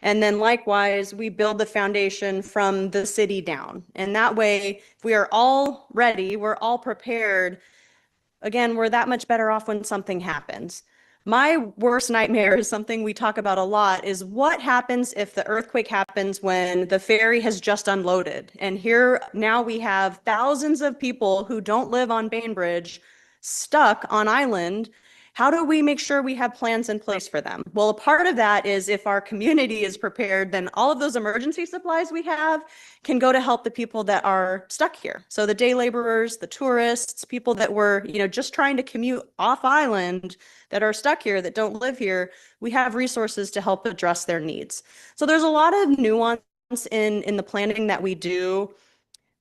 And then likewise, we build the foundation from the city down. And that way, if we are all ready, we're all prepared, again, we're that much better off when something happens. My worst nightmare is something we talk about a lot is what happens if the earthquake happens when the ferry has just unloaded. And here now we have thousands of people who don't live on Bainbridge stuck on island. How do we make sure we have plans in place for them? Well, a part of that is if our community is prepared, then all of those emergency supplies we have can go to help the people that are stuck here. So the day laborers, the tourists, people that were, just trying to commute off island that are stuck here, that don't live here, we have resources to help address their needs. So there's a lot of nuance in the planning that we do,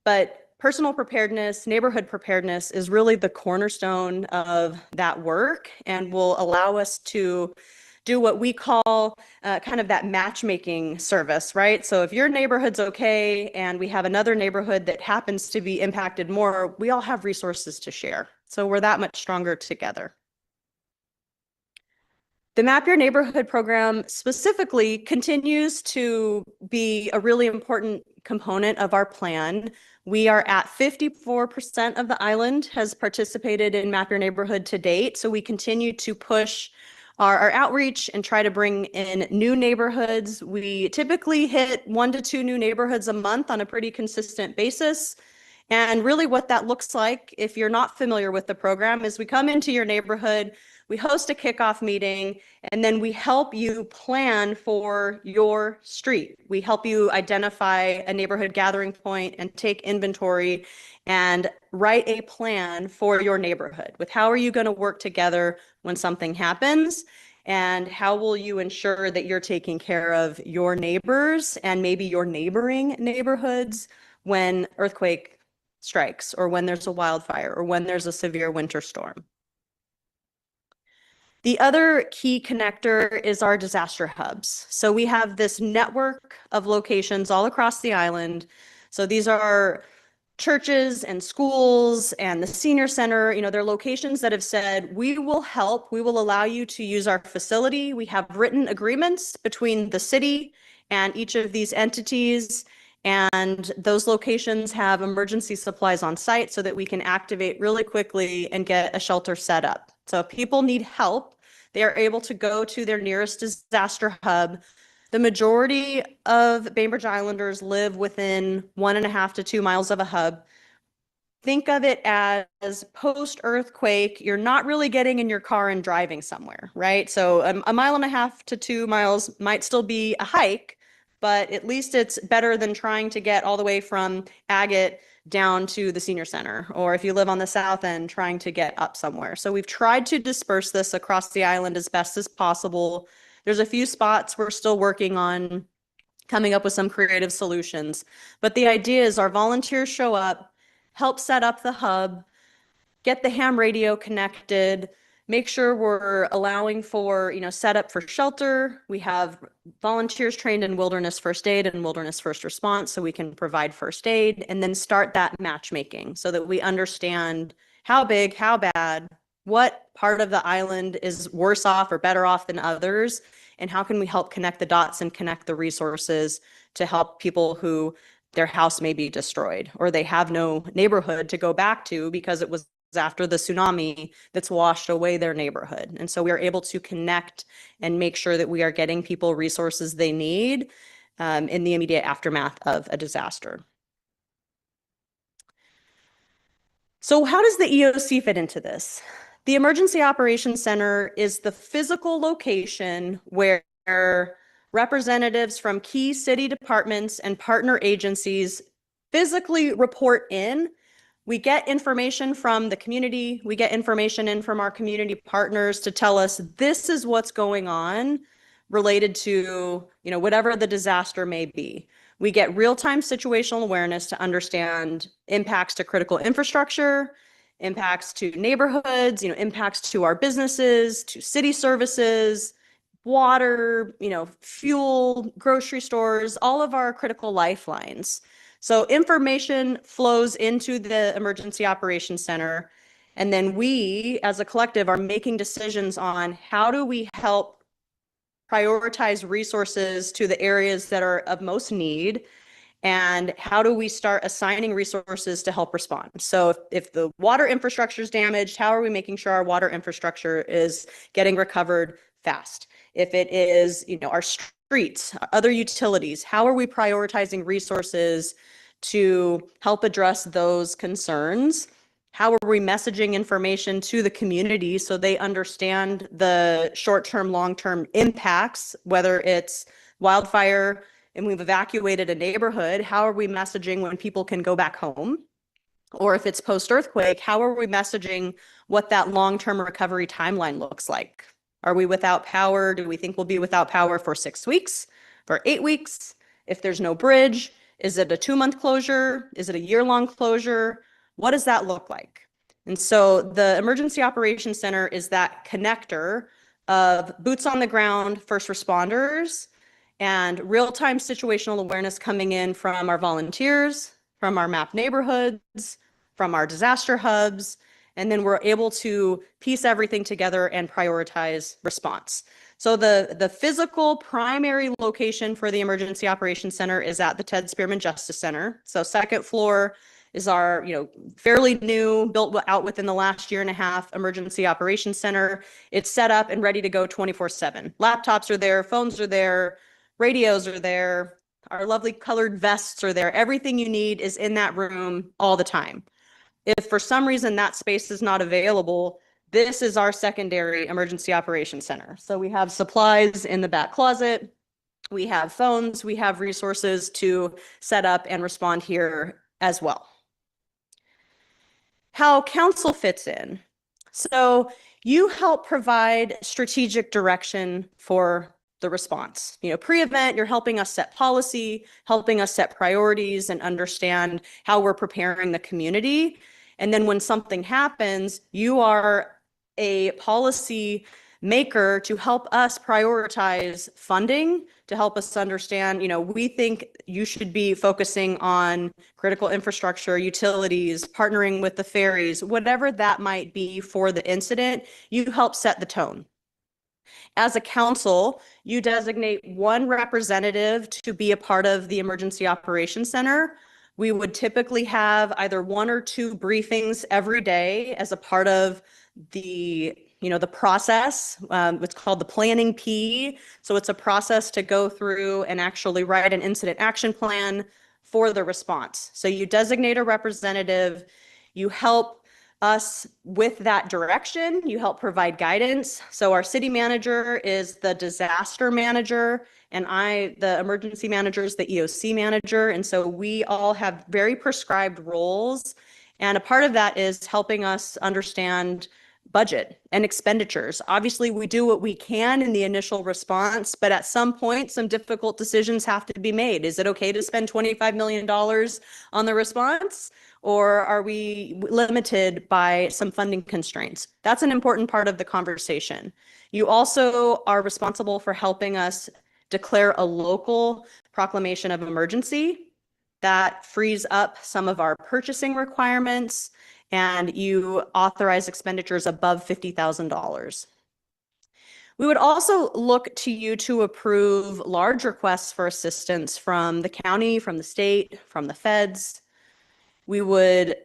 but personal preparedness, neighborhood preparedness is really the cornerstone of that work and will allow us to do what we call kind of that matchmaking service, right? So if your neighborhood's okay and we have another neighborhood that happens to be impacted more, we all have resources to share. So we're that much stronger together. The Map Your Neighborhood program specifically continues to be a really important component of our plan. We are at 54% of the island has participated in Map Your Neighborhood to date. So we continue to push our outreach and try to bring in new neighborhoods. We typically hit 1 to 2 new neighborhoods a month on a pretty consistent basis. And really what that looks like, if you're not familiar with the program, is we come into your neighborhood, we host a kickoff meeting, and then we help you plan for your street. We help you identify a neighborhood gathering point and take inventory and write a plan for your neighborhood with how are you going to work together when something happens, and how will you ensure that you're taking care of your neighbors and maybe your neighboring neighborhoods when earthquake strikes or when there's a wildfire or when there's a severe winter storm. The other key connector is our disaster hubs. So we have this network of locations all across the island. So these are churches and schools and the senior center, they're locations that have said, we will help, we will allow you to use our facility. We have written agreements between the city and each of these entities. And those locations have emergency supplies on site so that we can activate really quickly and get a shelter set up. So if people need help, they are able to go to their nearest disaster hub. The majority of Bainbridge Islanders live within 1.5 to 2 miles of a hub. Think of it as post-earthquake, you're not really getting in your car and driving somewhere, right? So a 1.5 to 2 miles might still be a hike, but at least it's better than trying to get all the way from Agate down to the senior center, or if you live on the south end, trying to get up somewhere. So we've tried to disperse this across the island as best as possible. There's a few spots we're still working on coming up with some creative solutions. But the idea is our volunteers show up, help set up the hub, get the ham radio connected, make sure we're allowing for, setup for shelter. We have volunteers trained in wilderness first aid and wilderness first response so we can provide first aid, and then start that matchmaking so that we understand how big, how bad, what part of the island is worse off or better off than others, and how can we help connect the dots and connect the resources to help people who their house may be destroyed or they have no neighborhood to go back to because it was after the tsunami that's washed away their neighborhood. And so we are able to connect and make sure that we are getting people resources they need in the immediate aftermath of a disaster. So how does the EOC fit into this? The Emergency Operations Center is the physical location where representatives from key city departments and partner agencies physically report in. We get information from the community. We get information in from our community partners to tell us this is what's going on related to, whatever the disaster may be. We get real-time situational awareness to understand impacts to critical infrastructure, impacts to neighborhoods, impacts to our businesses, to city services, water, fuel, grocery stores, all of our critical lifelines. So information flows into the Emergency Operations Center, and then we, as a collective, are making decisions on how do we help prioritize resources to the areas that are of most need, and how do we start assigning resources to help respond? So if the water infrastructure is damaged, how are we making sure our water infrastructure is getting recovered fast? If it is, our streets, other utilities, how are we prioritizing resources to help address those concerns? How are we messaging information to the community so they understand the short-term, long-term impacts, whether it's wildfire, and we've evacuated a neighborhood, how are we messaging when people can go back home? Or if it's post-earthquake, how are we messaging what that long-term recovery timeline looks like? Are we without power? Do we think we'll be without power for 6 weeks, for 8 weeks? If there's no bridge, is it a 2-month closure? Is it a year-long closure? What does that look like? And so the Emergency Operations Center is that connector of boots on the ground, first responders, and real-time situational awareness coming in from our volunteers, from our map neighborhoods, from our disaster hubs, and then we're able to piece everything together and prioritize response. So the physical primary location for the Emergency Operations Center is at the Ted Spearman Justice Center. So second floor is our, fairly new, built out within the last year and a half Emergency Operations Center. It's set up and ready to go 24/7. Laptops are there, phones are there, radios are there, our lovely colored vests are there. Everything you need is in that room all the time. If for some reason that space is not available, this is our secondary Emergency Operations Center. So we have supplies in the back closet, we have phones, we have resources to set up and respond here as well. How council fits in. So you help provide strategic direction for the response. Pre-event, you're helping us set policy, helping us set priorities and understand how we're preparing the community. And then when something happens, you are a policy maker to help us prioritize funding, to help us understand, we think you should be focusing on critical infrastructure, utilities, partnering with the ferries, whatever that might be for the incident, you help set the tone. As a council, you designate one representative to be a part of the Emergency Operations Center. We would typically have either 1 or 2 briefings every day as a part of the process. It's called the planning P. So it's a process to go through and actually write an incident action plan for the response. So you designate a representative, you help us with that direction, you help provide guidance. So our city manager is the disaster manager, and the emergency manager is the EOC manager. And so we all have very prescribed roles. And a part of that is helping us understand budget and expenditures. Obviously, we do what we can in the initial response, but at some point, some difficult decisions have to be made. Is it okay to spend $25 million on the response? Or are we limited by some funding constraints? That's an important part of the conversation. You also are responsible for helping us declare a local proclamation of emergency that frees up some of our purchasing requirements, and you authorize expenditures above $50,000. We would also look to you to approve large requests for assistance from the county, from the state, from the feds. We would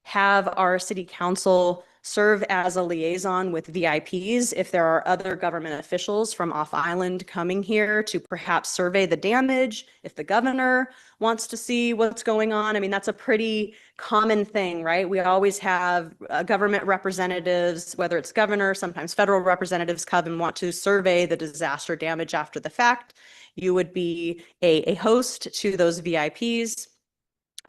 have our city council serve as a liaison with VIPs if there are other government officials from off island coming here to perhaps survey the damage, if the governor wants to see what's going on. I mean, that's a pretty common thing, right? We always have government representatives, whether it's governor, sometimes federal representatives come and want to survey the disaster damage after the fact. You would be a host to those VIPs.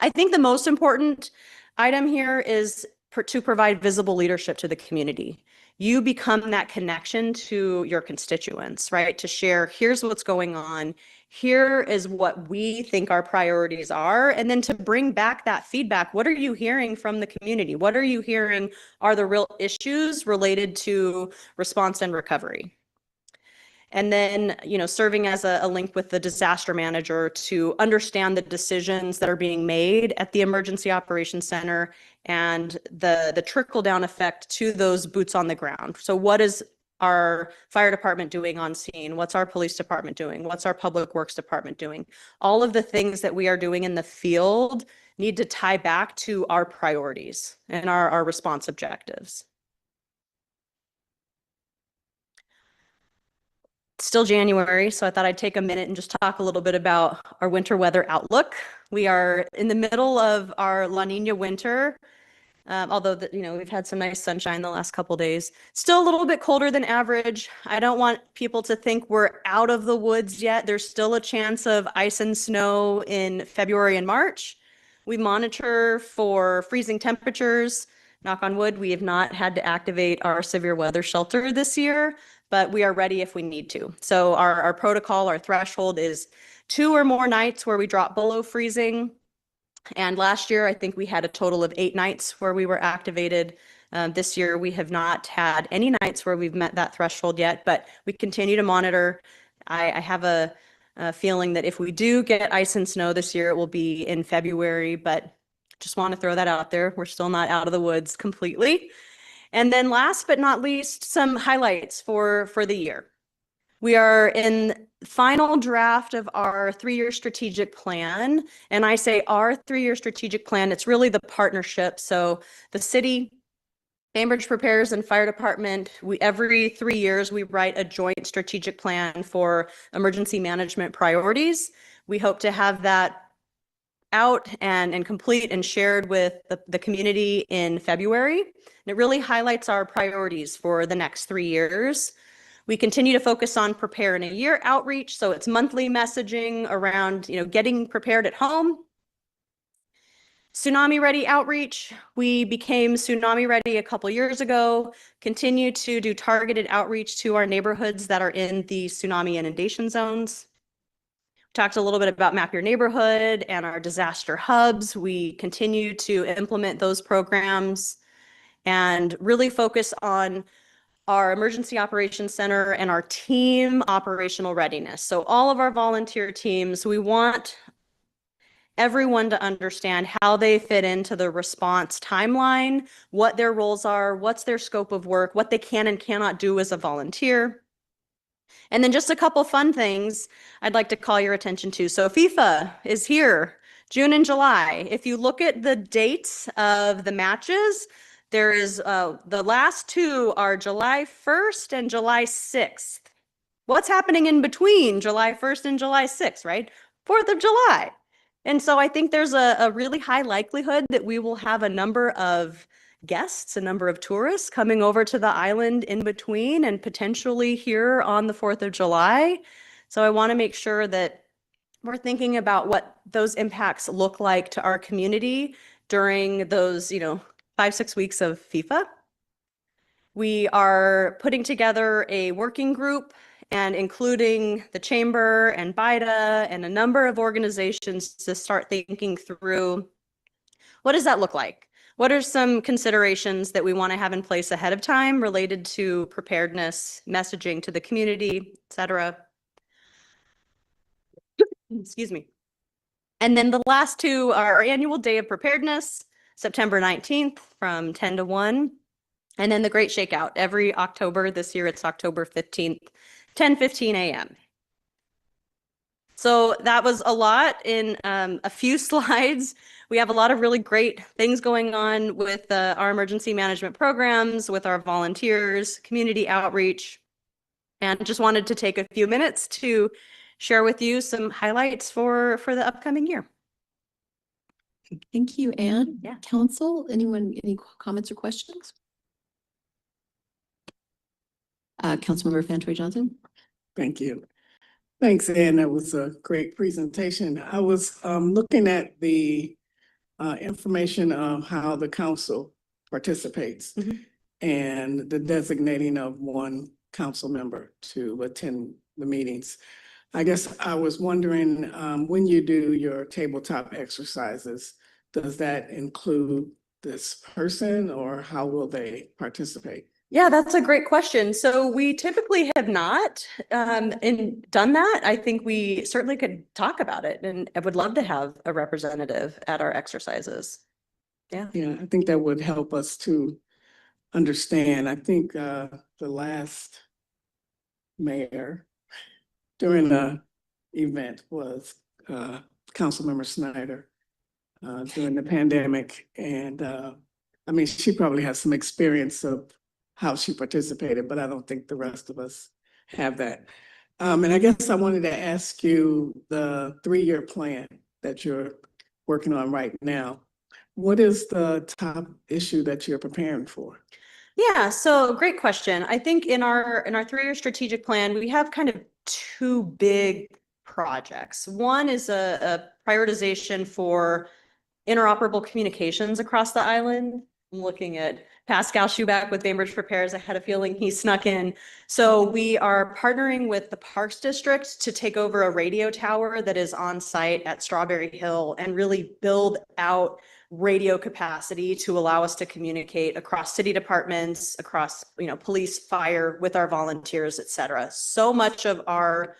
I think the most important item here is to provide visible leadership to the community. You become that connection to your constituents, right? To share, here's what's going on. Here is what we think our priorities are. And then to bring back that feedback. What are you hearing from the community? What are you hearing are the real issues related to response and recovery? And then, serving as a link with the disaster manager to understand the decisions that are being made at the Emergency Operations Center and the trickle down effect to those boots on the ground. So what is our fire department doing on scene? What's our police department doing? What's our public works department doing? All of the things that we are doing in the field need to tie back to our priorities and our response objectives. It's still January, so I thought I'd take a minute and just talk a little bit about our winter weather outlook. We are in the middle of our La Nina winter. Although we've had some nice sunshine the last couple days. Still a little bit colder than average. I don't want people to think we're out of the woods yet. There's still a chance of ice and snow in February and March. We monitor for freezing temperatures. Knock on wood, we have not had to activate our severe weather shelter this year, but we are ready if we need to. So our protocol, our threshold is 2 or more nights where we drop below freezing. And last year, I think we had a total of 8 nights where we were activated. This year, we have not had any nights where we've met that threshold yet, but we continue to monitor. I have a feeling that if we do get ice and snow this year, it will be in February, but just want to throw that out there. We're still not out of the woods completely. And then last but not least, some highlights for the year. We are in final draft of our 3-year strategic plan. And I say our 3-year strategic plan, it's really the partnership. So the city, Bainbridge Prepares, and fire department, every 3 years, we write a joint strategic plan for emergency management priorities. We hope to have that out and complete and shared with the community in February. And it really highlights our priorities for the next 3 years. We continue to focus on Prepare in a Year outreach. So it's monthly messaging around, getting prepared at home. Tsunami Ready outreach. We became Tsunami Ready a couple years ago, continue to do targeted outreach to our neighborhoods that are in the tsunami inundation zones. We talked a little bit about Map Your Neighborhood and our disaster hubs. We continue to implement those programs and really focus on our Emergency Operations Center and our team operational readiness. So all of our volunteer teams, we want everyone to understand how they fit into the response timeline, what their roles are, what's their scope of work, what they can and cannot do as a volunteer. And then just a couple fun things I'd like to call your attention to. So FIFA is here, June and July. If you look at the dates of the matches, there is the last 2 are July 1st and July 6th. What's happening in between July 1st and July 6th, right? 4th of July. And so I think there's a really high likelihood that we will have a number of guests, a number of tourists coming over to the island in between and potentially here on the 4th of July. So I want to make sure that we're thinking about what those impacts look like to our community during those, 5-6 weeks of FIFA. We are putting together a working group and including the Chamber and BIDA and a number of organizations to start thinking through what does that look like? What are some considerations that we want to have in place ahead of time related to preparedness, messaging to the community, et cetera? Excuse me. And then the last 2 are our annual Day of Preparedness, September 19th from 10 to 1. And then the Great Shakeout every October. This year it's October 15th, 10:15 a.m. So that was a lot in a few slides. We have a lot of really great things going on with our emergency management programs, with our volunteers, community outreach, and just wanted to take a few minutes to share with you some highlights for the upcoming year. Thank you, Anne. Yeah. Council, anyone, any comments or questions? Councilmember Fantoy Johnson. Thank you. Thanks, Ann. That was a great presentation. I was looking at the information of how the council participates and the designating of one council member to attend the meetings. I guess I was wondering, when you do your tabletop exercises, does that include this person or how will they participate? Yeah, that's a great question. So we typically have not done that. I think we certainly could talk about it, and I would love to have a representative at our exercises. Yeah. Yeah, I think that would help us to understand. I think the last mayor during a event was Councilmember Snyder during the pandemic. And I mean, she probably has some experience of how she participated, but I don't think the rest of us have that. And I guess I wanted to ask you the 3-year plan that you're working on right now. What is the top issue that you're preparing for? Yeah, so great question. I think in our 3-year strategic plan, we have kind of two big projects. One is a prioritization for interoperable communications across the island. I'm looking at Pascal Schuback with Bainbridge Prepares. I had a feeling he snuck in. So we are partnering with the Parks District to take over a radio tower that is on site at Strawberry Hill and really build out radio capacity to allow us to communicate across city departments, across, police, fire, with our volunteers, et cetera. So much of our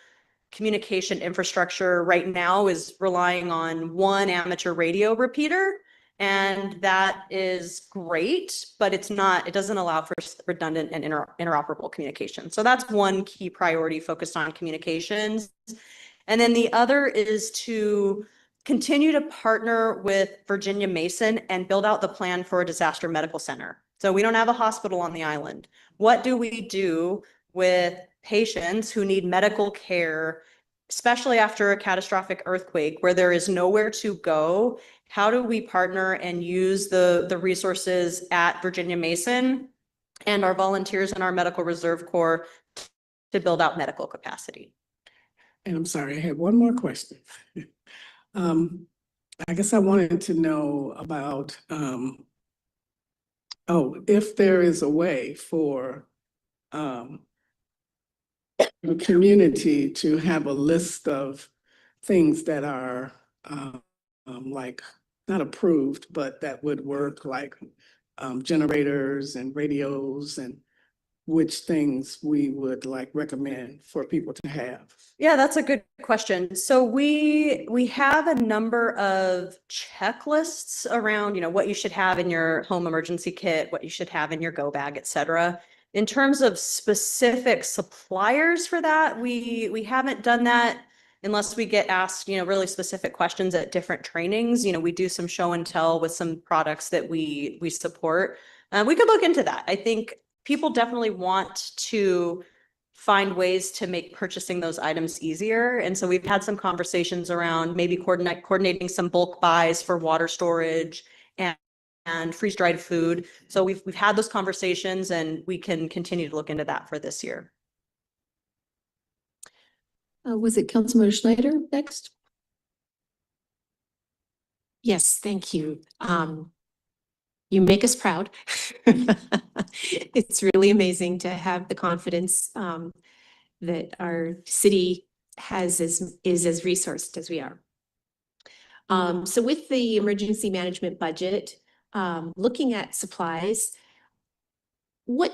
communication infrastructure right now is relying on one amateur radio repeater. And that is great, but it doesn't allow for redundant and interoperable communication. So that's one key priority focused on communications. And then the other is to continue to partner with Virginia Mason and build out the plan for a disaster medical center. So we don't have a hospital on the island. What do we do with patients who need medical care, especially after a catastrophic earthquake where there is nowhere to go? How do we partner and use the resources at Virginia Mason and our volunteers and our Medical Reserve Corps to build out medical capacity? And I'm sorry, I had one more question. I guess I wanted to know about, if there is a way for the community to have a list of things that are like not approved, but that would work, like generators and radios, and which things we would like recommend for people to have. Yeah, that's a good question. So we have a number of checklists around, what you should have in your home emergency kit, what you should have in your go bag, et cetera. In terms of specific suppliers for that, we haven't done that unless we get asked, really specific questions at different trainings. We do some show and tell with some products that we support. We could look into that. I think people definitely want to find ways to make purchasing those items easier. And so we've had some conversations around maybe coordinating some bulk buys for water storage and freeze-dried food. So we've had those conversations, and we can continue to look into that for this year. Was it Councilmember Schneider next? Yes, thank you. You make us proud. It's really amazing to have the confidence that our city is as resourced as we are. So with the emergency management budget, looking at supplies, what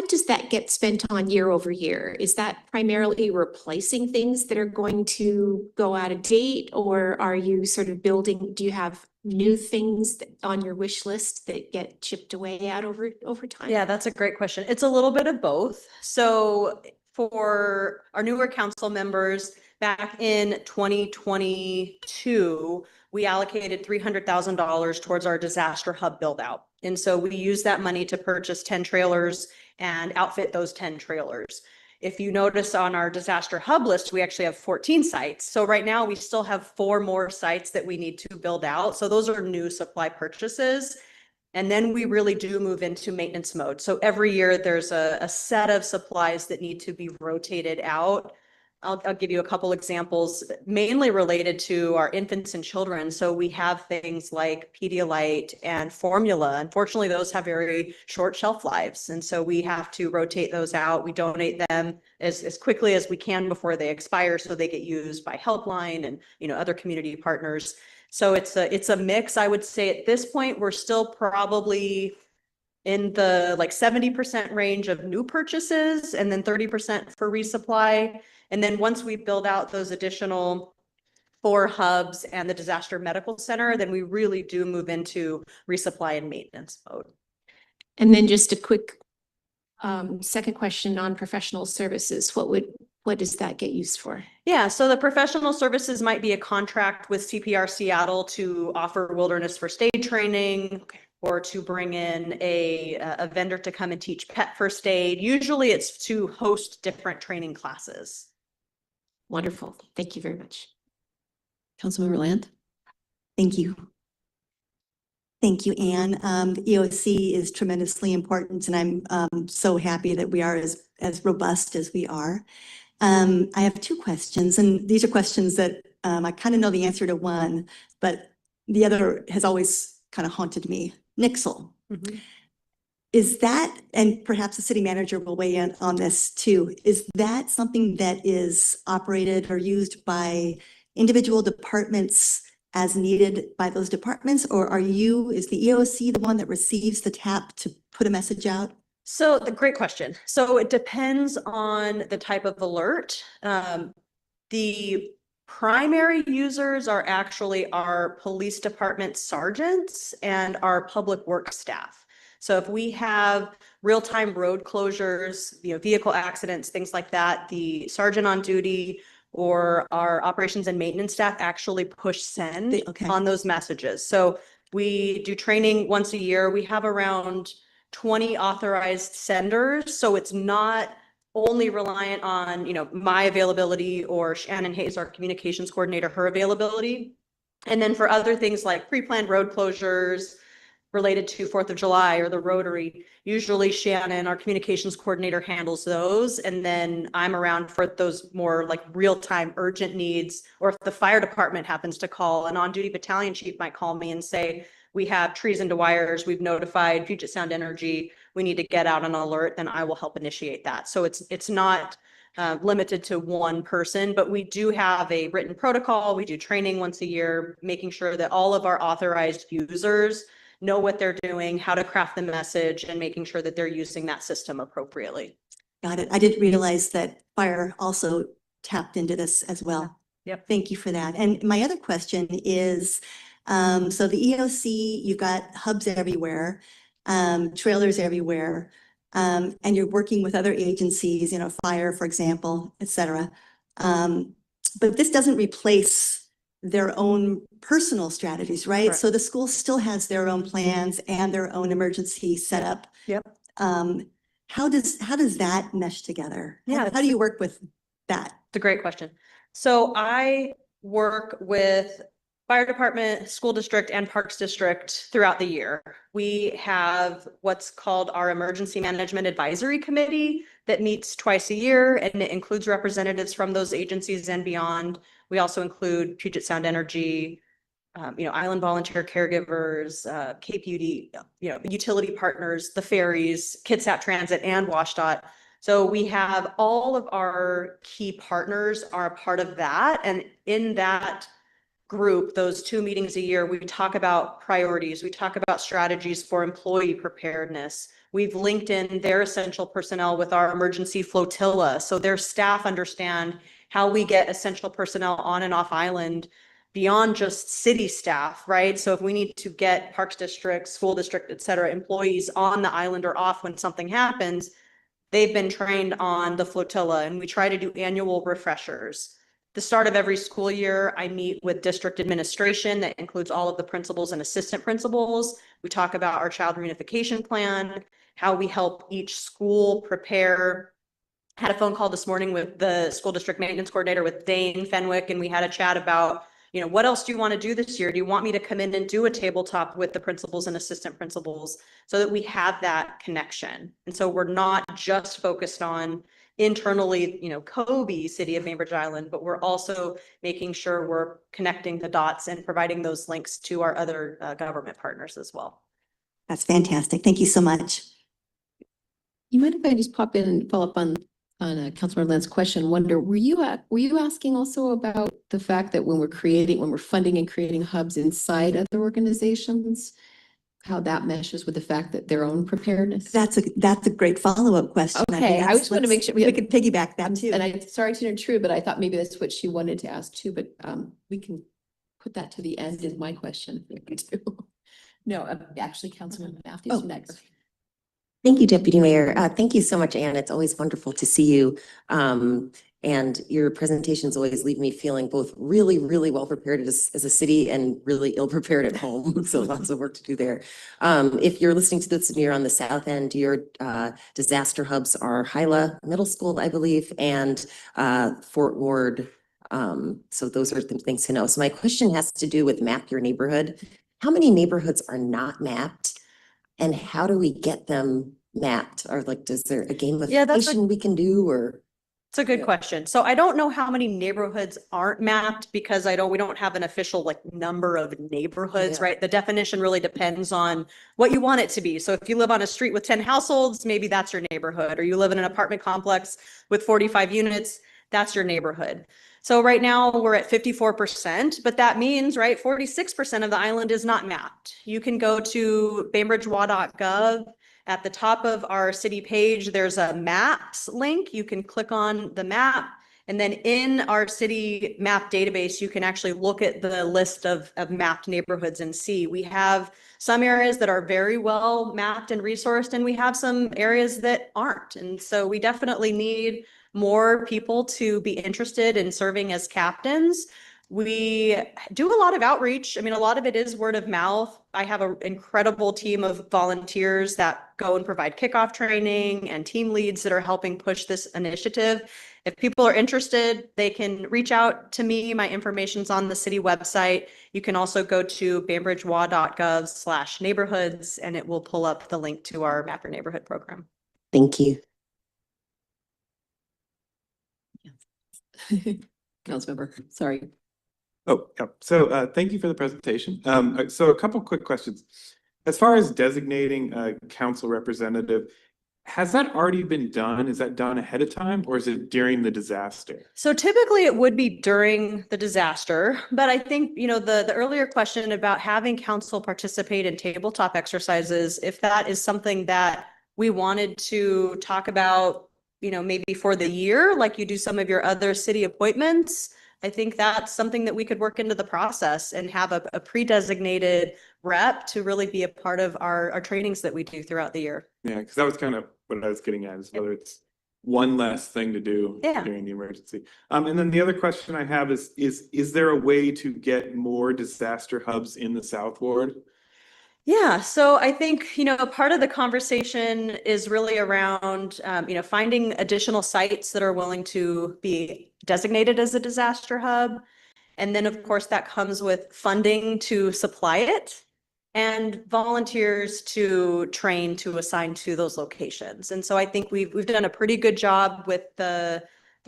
does that get spent on year over year? Is that primarily replacing things that are going to go out of date, or are you sort of building, do you have new things on your wish list that get chipped away out over time? Yeah, that's a great question. It's a little bit of both. So for our newer council members, back in 2022, we allocated $300,000 towards our disaster hub build out. And so we used that money to purchase 10 trailers and outfit those 10 trailers. If you notice on our disaster hub list, we actually have 14 sites. So right now we still have 4 more sites that we need to build out. So those are new supply purchases. And then we really do move into maintenance mode. So every year there's a set of supplies that need to be rotated out. I'll give you a couple examples, mainly related to our infants and children. So we have things like Pedialyte and formula. Unfortunately, those have very short shelf lives. And so we have to rotate those out. We donate them as quickly as we can before they expire, so they get used by Helpline and other community partners. So it's a mix. I would say at this point, we're still probably in the 70% range of new purchases, and then 30% for resupply. And then once we build out those additional 4 hubs and the disaster medical center, then we really do move into resupply and maintenance mode. And then just a quick second question on professional services, what does that get used for? Yeah, so the professional services might be a contract with CPR Seattle to offer wilderness first aid training, or to bring in a vendor to come and teach pet first aid. Usually it's to host different training classes. Wonderful. Thank you very much. Councilmember Land? Thank you. Thank you, Anne. The EOC is tremendously important, and I'm so happy that we are as robust as we are. I have two questions, and these are questions that I kind of know the answer to one, but the other has always kind of haunted me. Nixle. Mm-hmm. Is that, and perhaps the city manager will weigh in on this too, is that something that is operated or used by individual departments as needed by those departments, or is the EOC the one that receives the tap to put a message out? So the great question. So it depends on the type of alert. The primary users are actually our police department sergeants and our public works staff. So if we have real-time road closures, vehicle accidents, things like that, the sergeant on duty or our operations and maintenance staff actually push send on those messages. So we do training once a year. We have around 20 authorized senders. So it's not only reliant on, my availability or Shannon Hayes, our communications coordinator, her availability. And then for other things like pre-planned road closures related to 4th of July or the Rotary, usually Shannon, our communications coordinator, handles those. And then I'm around for those more like real-time urgent needs, or if the fire department happens to call, an on-duty battalion chief might call me and say, we have trees into wires, we've notified Puget Sound Energy, we need to get out an alert, then I will help initiate that. So it's not limited to one person, but we do have a written protocol. We do training once a year, making sure that all of our authorized users know what they're doing, how to craft the message, and making sure that they're using that system appropriately. Got it. I didn't realize that fire also tapped into this as well. Yep. Thank you for that. And my other question is, so the EOC, you've got hubs everywhere, trailers everywhere, and you're working with other agencies, fire, for example, et cetera. But this doesn't replace their own personal strategies, right? Correct. So the school still has their own plans and their own emergency setup. Yep. How does that mesh together? Yeah. How do you work with that? It's a great question. So I work with fire department, school district, and parks district throughout the year. We have what's called our emergency management advisory committee that meets twice a year, and it includes representatives from those agencies and beyond. We also include Puget Sound Energy, Island Volunteer Caregivers, KPUD, utility partners, the ferries, Kitsap Transit, and WashDOT. So we have all of our key partners are a part of that. And in that group, those 2 meetings a year, we talk about priorities. We talk about strategies for employee preparedness. We've linked in their essential personnel with our emergency flotilla, so their staff understand how we get essential personnel on and off island beyond just city staff, right? So if we need to get parks district, school district, et cetera, employees on the island or off when something happens, they've been trained on the flotilla, and we try to do annual refreshers. The start of every school year, I meet with district administration that includes all of the principals and assistant principals. We talk about our child reunification plan, how we help each school prepare. Had a phone call this morning with the school district maintenance coordinator with Dane Fenwick, and we had a chat about, what else do you want to do this year? Do you want me to come in and do a tabletop with the principals and assistant principals so that we have that connection? And so we're not just focused on internally, Kobe, City of Bainbridge Island, but we're also making sure we're connecting the dots and providing those links to our other government partners as well. That's fantastic. Thank you so much. You mind if I just pop in and follow up on Councilmember Land's question? Were you asking also about the fact that when we're funding and creating hubs inside other organizations, how that meshes with the fact that their own preparedness? That's a great follow-up question. Okay, I just want to make sure we could piggyback that too. And I'm sorry to intrude, but I thought maybe that's what she wanted to ask too, but we can put that to the end is my question. No, actually Councilmember Matthews next. Thank you, Deputy Mayor. Thank you so much, Anne. It's always wonderful to see you. And your presentations always leave me feeling both really, really well prepared as a city and really ill prepared at home. So lots of work to do there. If you're listening to this and you're on the south end, your disaster hubs are Hyla Middle School, I believe, and Fort Ward. So those are the things to know. So my question has to do with Map Your Neighborhood. How many neighborhoods are not mapped? And how do we get them mapped? Or like, is there a gamification we can do, or? It's a good question. So I don't know how many neighborhoods aren't mapped because we don't have an official like number of neighborhoods, Yeah. right? The definition really depends on what you want it to be. So if you live on a street with 10 households, maybe that's your neighborhood, or you live in an apartment complex with 45 units, that's your neighborhood. So right now we're at 54%, but that means, right, 46% of the island is not mapped. You can go to bainbridgewa.gov. At the top of our city page, there's a maps link. You can click on the map. And then in our city map database, you can actually look at the list of mapped neighborhoods and see. We have some areas that are very well mapped and resourced, and we have some areas that aren't. And so we definitely need more people to be interested in serving as captains. We do a lot of outreach. I mean, a lot of it is word of mouth. I have an incredible team of volunteers that go and provide kickoff training and team leads that are helping push this initiative. If people are interested, they can reach out to me. My information's on the city website. You can also go to bainbridgewa.gov/neighborhoods, and it will pull up the link to our Map Your Neighborhood program. Thank you. Councilmember, sorry. Oh, yeah. So thank you for the presentation. So a couple quick questions. As far as designating a council representative, has that already been done? Is that done ahead of time, or is it during the disaster? So typically it would be during the disaster, but I think, the earlier question about having council participate in tabletop exercises, if that is something that we wanted to talk about, maybe for the year, like you do some of your other city appointments, I think that's something that we could work into the process and have a pre-designated rep to really be a part of our trainings that we do throughout the year. Yeah, because that was kind of what I was getting at, is whether it's one less thing to do Yeah. during the emergency. And then the other question I have is there a way to get more disaster hubs in the South Ward? Yeah, so I think, part of the conversation is really around, finding additional sites that are willing to be designated as a disaster hub. And then, of course, that comes with funding to supply it and volunteers to train to assign to those locations. And so I think we've done a pretty good job with the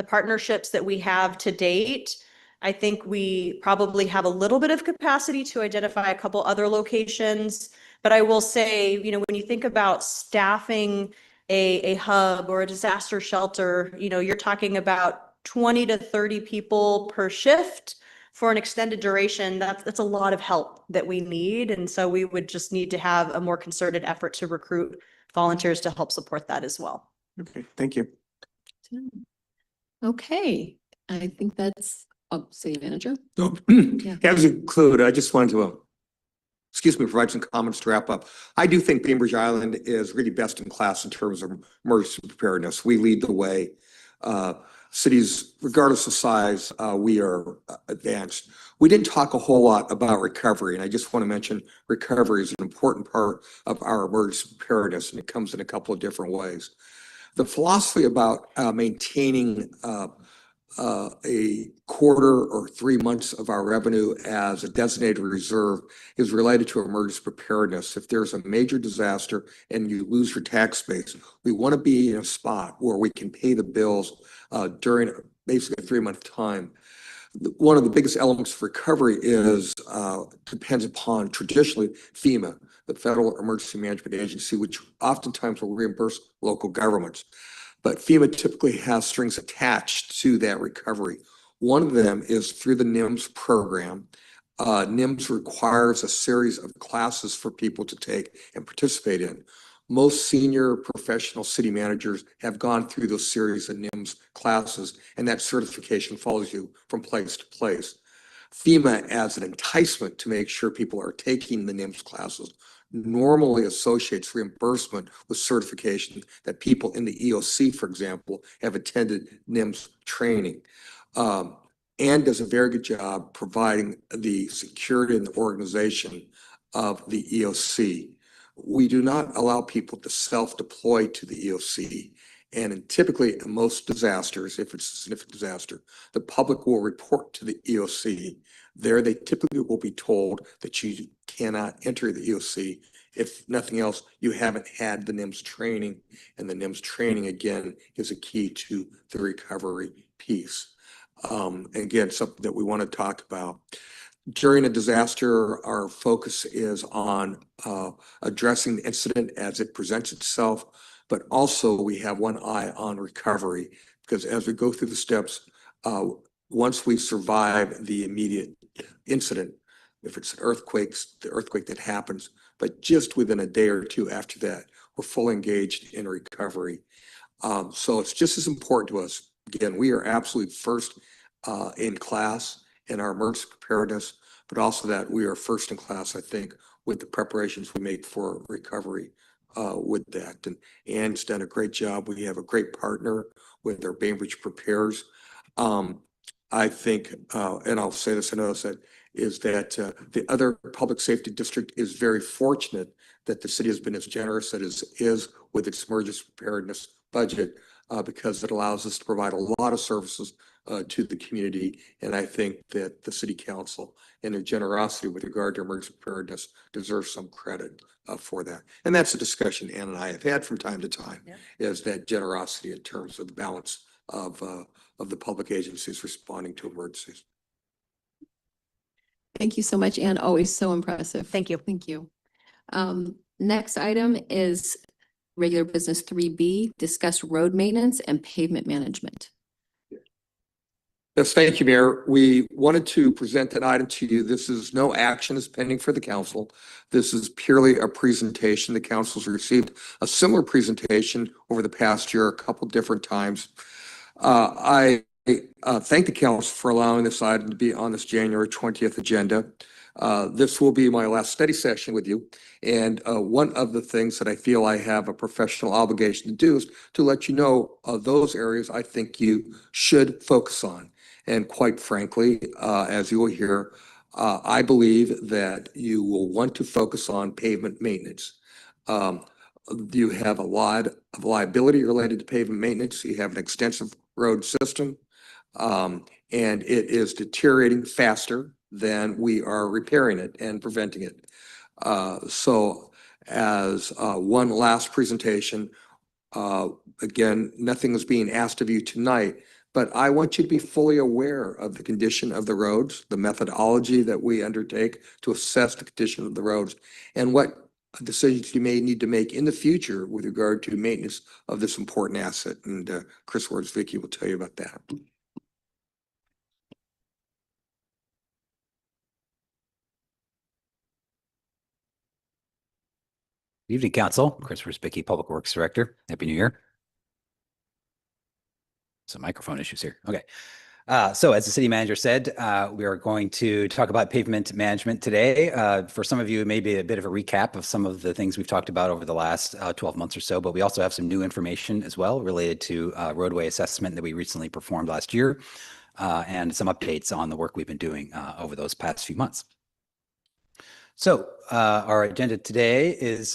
partnerships that we have to date. I think we probably have a little bit of capacity to identify a couple other locations. But I will say, when you think about staffing a hub or a disaster shelter, you're talking about 20 to 30 people per shift for an extended duration. That's a lot of help that we need. And so we would just need to have a more concerted effort to recruit volunteers to help support that as well. Okay, thank you. Okay, I think that's, city manager. So, Yeah. as a conclude, I just wanted to, provide some comments to wrap up. I do think Bainbridge Island is really best in class in terms of emergency preparedness. We lead the way. Cities, regardless of size, we are advanced. We didn't talk a whole lot about recovery, and I just want to mention recovery is an important part of our emergency preparedness, and it comes in a couple of different ways. The philosophy about maintaining a quarter or 3 months of our revenue as a designated reserve is related to emergency preparedness. If there's a major disaster and you lose your tax base, we want to be in a spot where we can pay the bills during basically a 3-month time. One of the biggest elements of recovery is depends upon traditionally FEMA, the Federal Emergency Management Agency, which oftentimes will reimburse local governments. But FEMA typically has strings attached to that recovery. One of them is through the NIMS program. NIMS requires a series of classes for people to take and participate in. Most senior professional city managers have gone through those series of NIMS classes, and that certification follows you from place to place. FEMA, as an enticement to make sure people are taking the NIMS classes, normally associates reimbursement with certification that people in the EOC, for example, have attended NIMS training. And does a very good job providing the security and the organization of the EOC. We do not allow people to self-deploy to the EOC. And typically in most disasters, if it's a significant disaster, the public will report to the EOC. There, they typically will be told that you cannot enter the EOC. If nothing else, you haven't had the NIMS training, and the NIMS training, again, is a key to the recovery piece. Again, something that we want to talk about. During a disaster, our focus is on addressing the incident as it presents itself, but also we have one eye on recovery, because as we go through the steps, once we survive the immediate incident, if it's an earthquake, the earthquake that happens, but just within a day or two after that, we're fully engaged in recovery. So it's just as important to us. Again, we are absolutely first in class in our emergency preparedness, but also that we are first in class, I think, with the preparations we make for recovery with that. And Ann's done a great job. We have a great partner with our Bainbridge Prepares. I think, and I'll say this, I know that, is that the other public safety district is very fortunate that the city has been as generous as it is with its emergency preparedness budget, because it allows us to provide a lot of services to the community. And I think that the city council and their generosity with regard to emergency preparedness deserves some credit for that. And that's a discussion Ann and I have had from time to time, is that generosity in terms of the balance of the public agencies responding to emergencies. Thank you so much, Anne. Always so impressive. Thank you. Thank you. Next item is regular business 3B, discuss road maintenance and pavement management. Yes, thank you, Mayor. We wanted to present an item to you. This is no action is pending for the council. This is purely a presentation. The council's received a similar presentation over the past year, a couple different times. I thank the council for allowing this item to be on this January 20th agenda. This will be my last study session with you. And one of the things that I feel I have a professional obligation to do is to let you know of those areas I think you should focus on. And quite frankly, as you will hear, I believe that you will want to focus on pavement maintenance. You have a lot of liability related to pavement maintenance. You have an extensive road system, and it is deteriorating faster than we are repairing it and preventing it. So as one last presentation, again, nothing is being asked of you tonight, but I want you to be fully aware of the condition of the roads, the methodology that we undertake to assess the condition of the roads, and what decisions you may need to make in the future with regard to maintenance of this important asset. And Chris Vicky will tell you about that. Good evening, Council. Chris Vicky, Public Works Director. Happy New Year. Some microphone issues here. Okay. So as the city manager said, we are going to talk about pavement management today. For some of you, it may be a bit of a recap of some of the things we've talked about over the last 12 months or so, but we also have some new information as well related to roadway assessment that we recently performed last year, and some updates on the work we've been doing over those past few months. So our agenda today is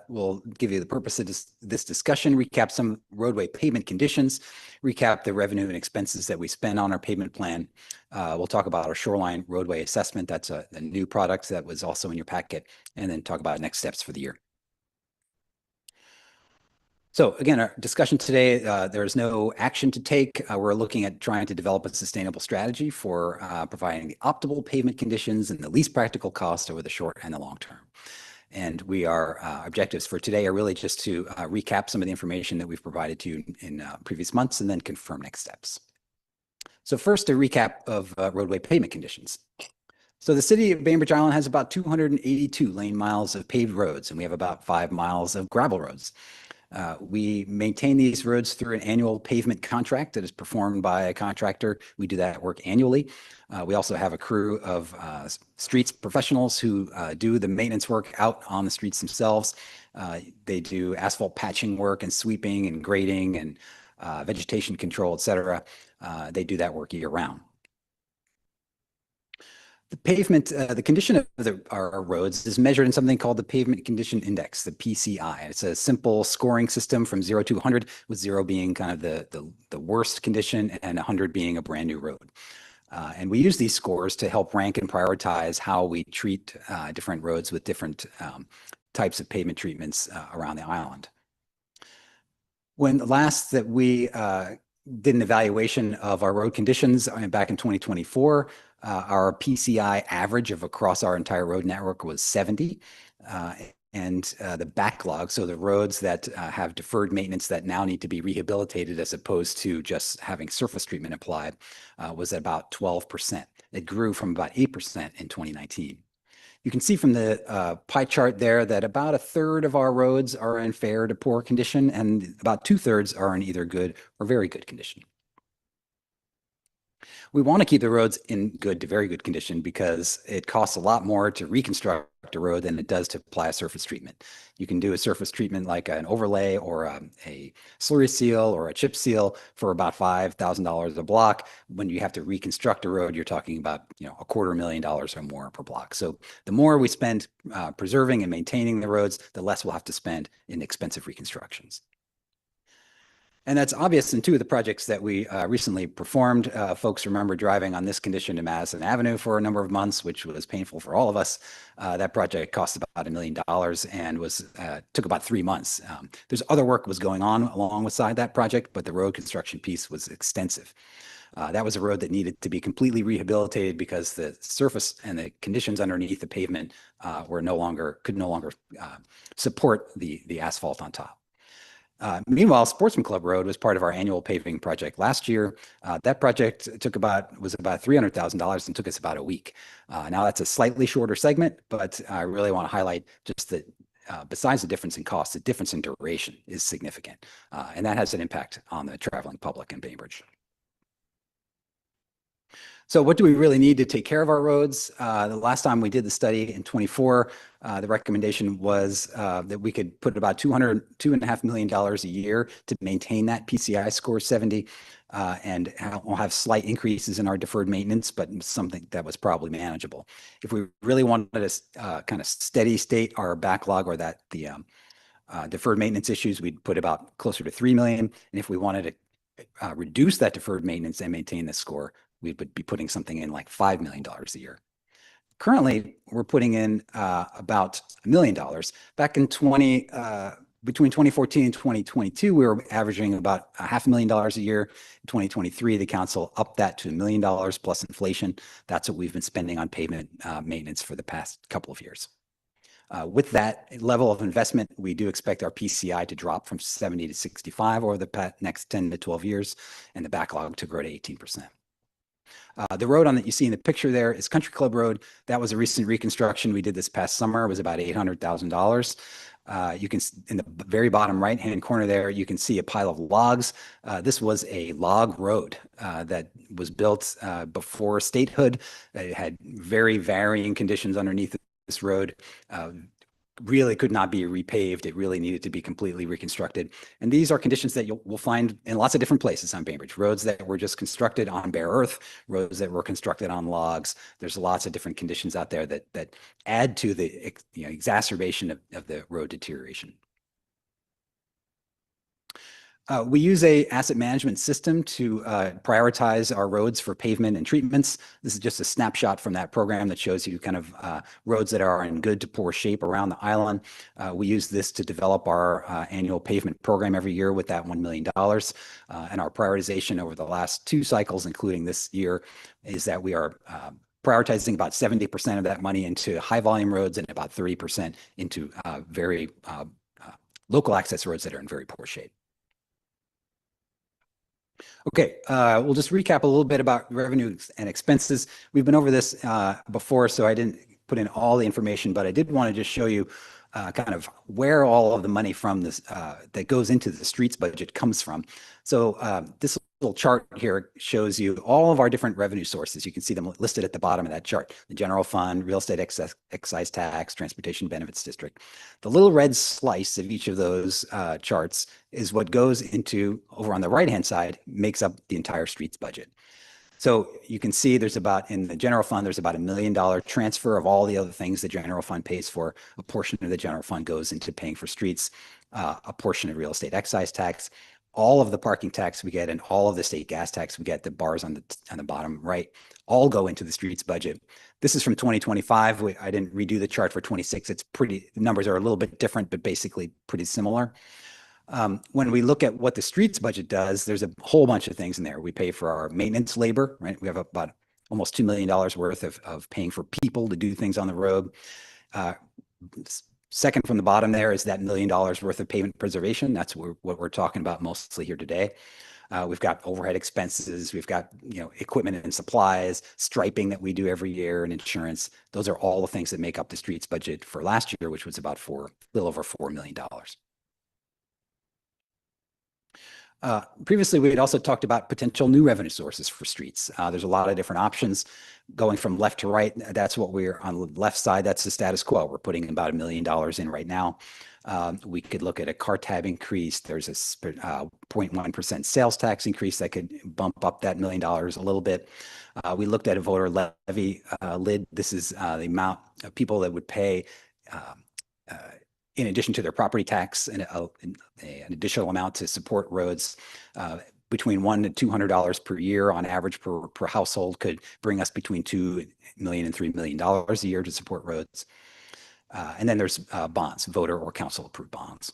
we'll give you the purpose of this discussion, recap some roadway pavement conditions, recap the revenue and expenses that we spend on our pavement plan. We'll talk about our shoreline roadway assessment. That's a new product that was also in your packet, and then talk about next steps for the year. So again, our discussion today, there is no action to take. We're looking at trying to develop a sustainable strategy for providing the optimal pavement conditions and the least practical cost over the short and the long term. And our objectives for today are really just to recap some of the information that we've provided to you in previous months and then confirm next steps. So first, a recap of roadway pavement conditions. So the city of Bainbridge Island has about 282 lane miles of paved roads, and we have about 5 miles of gravel roads. We maintain these roads through an annual pavement contract that is performed by a contractor. We do that work annually. We also have a crew of streets professionals who do the maintenance work out on the streets themselves. They do asphalt patching work and sweeping and grading and vegetation control, et cetera. They do that work year round. The pavement, the condition of our roads is measured in something called the Pavement Condition Index, the PCI. It's a simple scoring system from 0 to 100, with 0 being kind of the worst condition and 100 being a brand new road. And we use these scores to help rank and prioritize how we treat different roads with different types of pavement treatments around the island. When last that we did an evaluation of our road conditions back in 2024, our PCI average of across our entire road network was 70. And the backlog, so the roads that have deferred maintenance that now need to be rehabilitated as opposed to just having surface treatment applied, was at about 12%. It grew from about 8% in 2019. You can see from the pie chart there that about a third of our roads are in fair to poor condition, and about 2/3 are in either good or very good condition. We want to keep the roads in good to very good condition because it costs a lot more to reconstruct a road than it does to apply a surface treatment. You can do a surface treatment like an overlay or a slurry seal or a chip seal for about $5,000 a block. When you have to reconstruct a road, you're talking about $250,000 or more per block. So the more we spend preserving and maintaining the roads, the less we'll have to spend in expensive reconstructions. And that's obvious in 2 of the projects that we recently performed. Folks remember driving on this condition to Madison Avenue for a number of months, which was painful for all of us. That project cost about $1 million and took about 3 months. There's other work was going on alongside that project, but the road construction piece was extensive. That was a road that needed to be completely rehabilitated because the surface and the conditions underneath the pavement could no longer support the asphalt on top. Meanwhile, Sportsman Club Road was part of our annual paving project last year. That project was about $300,000 and took us about a week. Now that's a slightly shorter segment, but I really want to highlight just that besides the difference in cost, the difference in duration is significant. And that has an impact on the traveling public in Bainbridge. So what do we really need to take care of our roads? The last time we did the study in 24, the recommendation was that we could put about $2.5 million a year to maintain that PCI score 70, and we'll have slight increases in our deferred maintenance, but something that was probably manageable. If we really wanted to kind of steady state our backlog or that the deferred maintenance issues, we'd put about closer to 3 million. And if we wanted to reduce that deferred maintenance and maintain the score, we would be putting something in like $5 million a year. Currently, we're putting in about $1 million. Back in between 2014 and 2022, we were averaging about $500,000 a year. In 2023, the council upped that to $1 million plus inflation. That's what we've been spending on pavement maintenance for the past couple of years. With that level of investment, we do expect our PCI to drop from 70 to 65 over the next 10 to 12 years, and the backlog to grow to 18%. The road that you see in the picture there is Country Club Road. That was a recent reconstruction we did this past summer. It was about $800,000. You can, in the very bottom right-hand corner there, you can see a pile of logs. This was a log road that was built before statehood. It had very varying conditions underneath this road. Really could not be repaved. It really needed to be completely reconstructed. And these are conditions that we'll find in lots of different places on Bainbridge. Roads that were just constructed on bare earth, roads that were constructed on logs. There's lots of different conditions out there that add to the exacerbation of the road deterioration. We use a asset management system to prioritize our roads for pavement and treatments. This is just a snapshot from that program that shows you kind of roads that are in good to poor shape around the island. We use this to develop our annual pavement program every year with that $1 million. And our prioritization over the last 2 cycles, including this year, is that we are prioritizing about 70% of that money into high volume roads and about 30% into very local access roads that are in very poor shape. Okay, we'll just recap a little bit about revenue and expenses. We've been over this before, so I didn't put in all the information, but I did want to just show you kind of where all of the money from this that goes into the streets budget comes from. So this little chart here shows you all of our different revenue sources. You can see them listed at the bottom of that chart: the general fund, real estate excise tax, transportation benefits district. The little red slice of each of those charts is what goes into, over on the right-hand side, makes up the entire streets budget. So you can see there's about, in the general fund, there's about $1 million transfer of all the other things the general fund pays for. A portion of the general fund goes into paying for streets, a portion of real estate excise tax, all of the parking tax we get, and all of the state gas tax we get, the bars on the bottom right, all go into the streets budget. This is from 2025. I didn't redo the chart for 26. It's pretty, the numbers are a little bit different, but basically pretty similar. When we look at what the streets budget does, there's a whole bunch of things in there. We pay for our maintenance labor, right? We have about almost $2 million worth of paying for people to do things on the road. Second from the bottom there is that $1 million worth of pavement preservation. That's what we're talking about mostly here today. We've got overhead expenses. We've got, equipment and supplies, striping that we do every year, and insurance. Those are all the things that make up the streets budget for last year, which was about a little over $4 million. Previously, we had also talked about potential new revenue sources for streets. There's a lot of different options going from left to right. That's what we're on the left side. That's the status quo. We're putting about $1 million in right now. We could look at a car tab increase. There's a 0.1% sales tax increase that could bump up that $1 million a little bit. We looked at a voter levy lid. This is the amount of people that would pay in addition to their property tax, and an additional amount to support roads, between $100 to $200 per year on average per household, could bring us between $2 million and $3 million a year to support roads. And then there's bonds, voter or council approved bonds.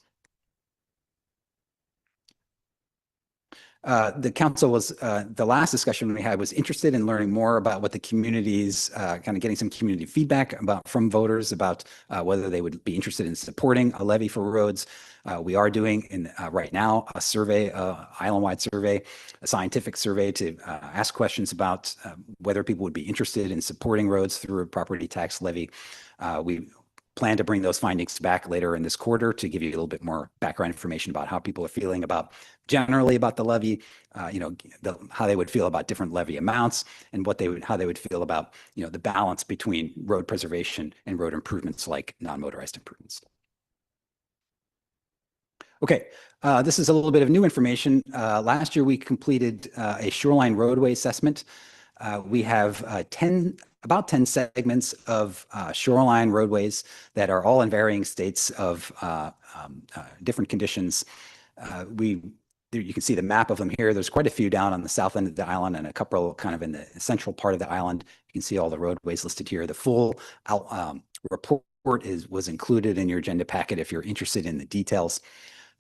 The council was, the last discussion we had was interested in learning more about what the communities, kind of getting some community feedback from voters about whether they would be interested in supporting a levy for roads. We are doing right now a survey, island-wide survey, a scientific survey to ask questions about whether people would be interested in supporting roads through a property tax levy. We plan to bring those findings back later in this quarter to give you a little bit more background information about how people are feeling generally about the levy, how they would feel about different levy amounts, and how they would feel about, the balance between road preservation and road improvements like non-motorized improvements. Okay, this is a little bit of new information. Last year, we completed a shoreline roadway assessment. We have about 10 segments of shoreline roadways that are all in varying states of different conditions. You can see the map of them here. There's quite a few down on the south end of the island and a couple kind of in the central part of the island. You can see all the roadways listed here. The full report was included in your agenda packet if you're interested in the details.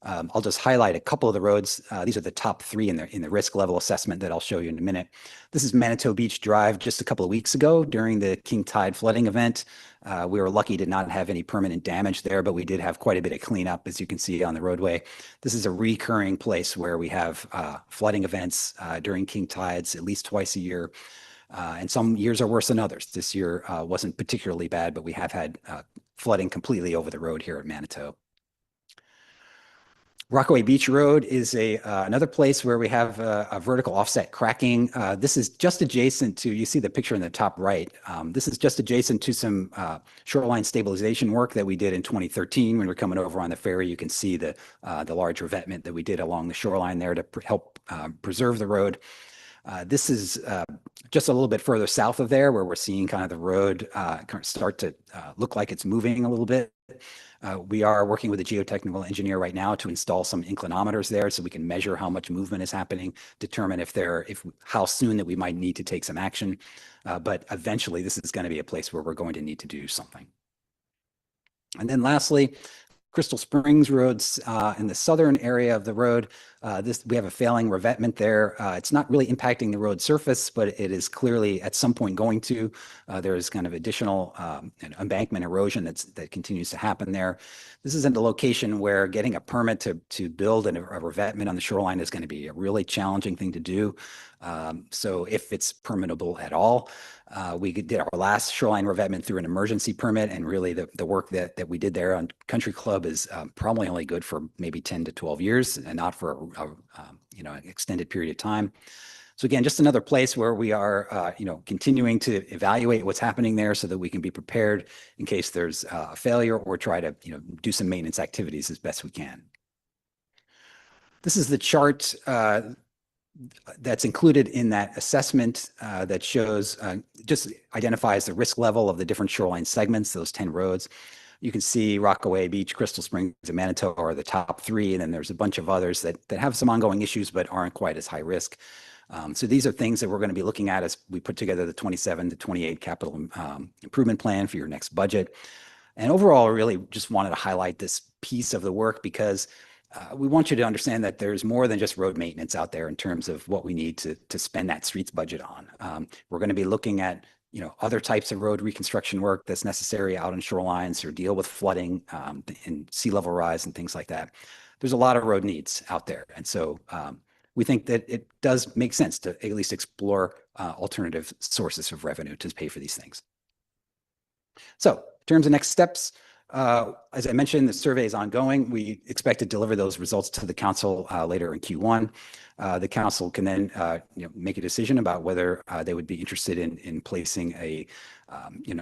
I'll just highlight a couple of the roads. These are the top 3 in the risk level assessment that I'll show you in a minute. This is Manitou Beach Drive just a couple of weeks ago during the king tide flooding event. We were lucky to not have any permanent damage there, but we did have quite a bit of cleanup, as you can see on the roadway. This is a recurring place where we have flooding events during king tides at least twice a year. And some years are worse than others. This year wasn't particularly bad, but we have had flooding completely over the road here at Manitou. Rockaway Beach Road is another place where we have a vertical offset cracking. This is just adjacent to, you see the picture in the top right. This is just adjacent to some shoreline stabilization work that we did in 2013 when we were coming over on the ferry. You can see the large revetment that we did along the shoreline there to help preserve the road. This is just a little bit further south of there where we're seeing kind of the road start to look like it's moving a little bit. We are working with a geotechnical engineer right now to install some inclinometers there so we can measure how much movement is happening, determine how soon that we might need to take some action. But eventually this is going to be a place where we're going to need to do something. And then lastly, Crystal Springs roads in the southern area of the road. We have a failing revetment there. It's not really impacting the road surface, but it is clearly at some point going to. There is kind of additional embankment erosion that continues to happen there. This is in the location where getting a permit to build a revetment on the shoreline is going to be a really challenging thing to do. So if it's permittable at all, We did our last shoreline revetment through an emergency permit, and really the work that we did there on Country Club is probably only good for maybe 10 to 12 years and not for an extended period of time. So again, just another place where we are, continuing to evaluate what's happening there so that we can be prepared in case there's a failure, or try to, do some maintenance activities as best we can. This is the chart that's included in that assessment that shows, just identifies the risk level of the different shoreline segments, those 10 roads. You can see Rockaway Beach, Crystal Springs, and Manitou are the top 3, and then there's a bunch of others that have some ongoing issues but aren't quite as high risk. So these are things that we're going to be looking at as we put together the 27 to 28 capital improvement plan for your next budget. And overall, I really just wanted to highlight this piece of the work because we want you to understand that there's more than just road maintenance out there in terms of what we need to spend that streets budget on. We're going to be looking at other types of road reconstruction work that's necessary out on shorelines or deal with flooding and sea level rise and things like that. There's a lot of road needs out there. And so we think that it does make sense to at least explore alternative sources of revenue to pay for these things. So in terms of next steps, as I mentioned, the survey is ongoing. We expect to deliver those results to the council later in Q1. The council can then make a decision about whether they would be interested in placing a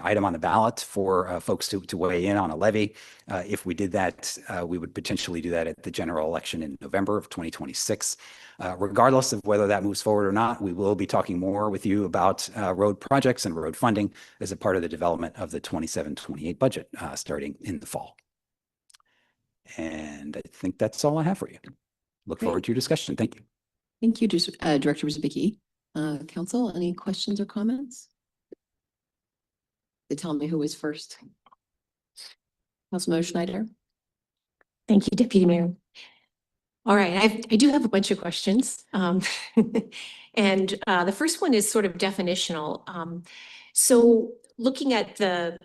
item on the ballot for folks to weigh in on a levy. If we did that, we would potentially do that at the general election in November of 2026. Regardless of whether that moves forward or not, we will be talking more with you about road projects and road funding as a part of the development of the 27-28 budget starting in the fall. And I think that's all I have for you. Look forward to your discussion. Thank you. Thank you, Director Wierzbicki. Council, any questions or comments? They tell me who was first. Councilmember Schneider. Thank you, Deputy Mayor. All right, I do have a bunch of questions. And the first one is sort of definitional. So looking at the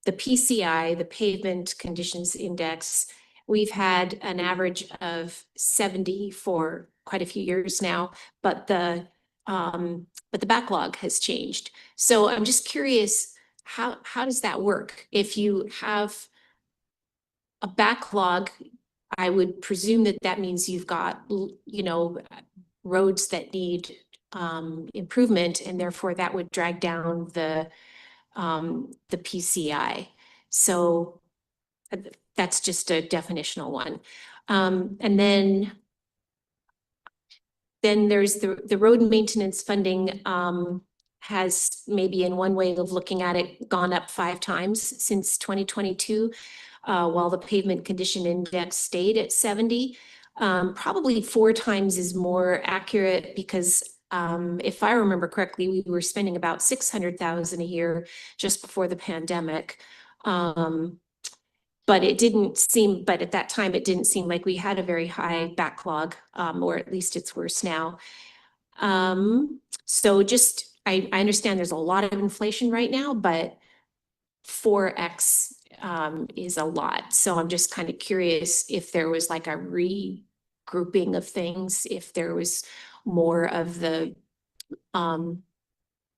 PCI, the Pavement Conditions Index, we've had an average of 70 for quite a few years now, but the backlog has changed. So I'm just curious, how does that work? If you have a backlog, I would presume that means you've got, roads that need improvement, and therefore that would drag down the PCI. So that's just a definitional one. And then there's the road maintenance funding has, maybe in one way of looking at it, gone up 5 times since 2022. While the Pavement Condition Index stayed at 70. Probably 4 times is more accurate because if I remember correctly, we were spending about $600,000 a year just before the pandemic. But at that time, it didn't seem like we had a very high backlog, or at least it's worse now. So I understand there's a lot of inflation right now, but 4x is a lot. So I'm just kind of curious if there was like a regrouping of things, if there was more of the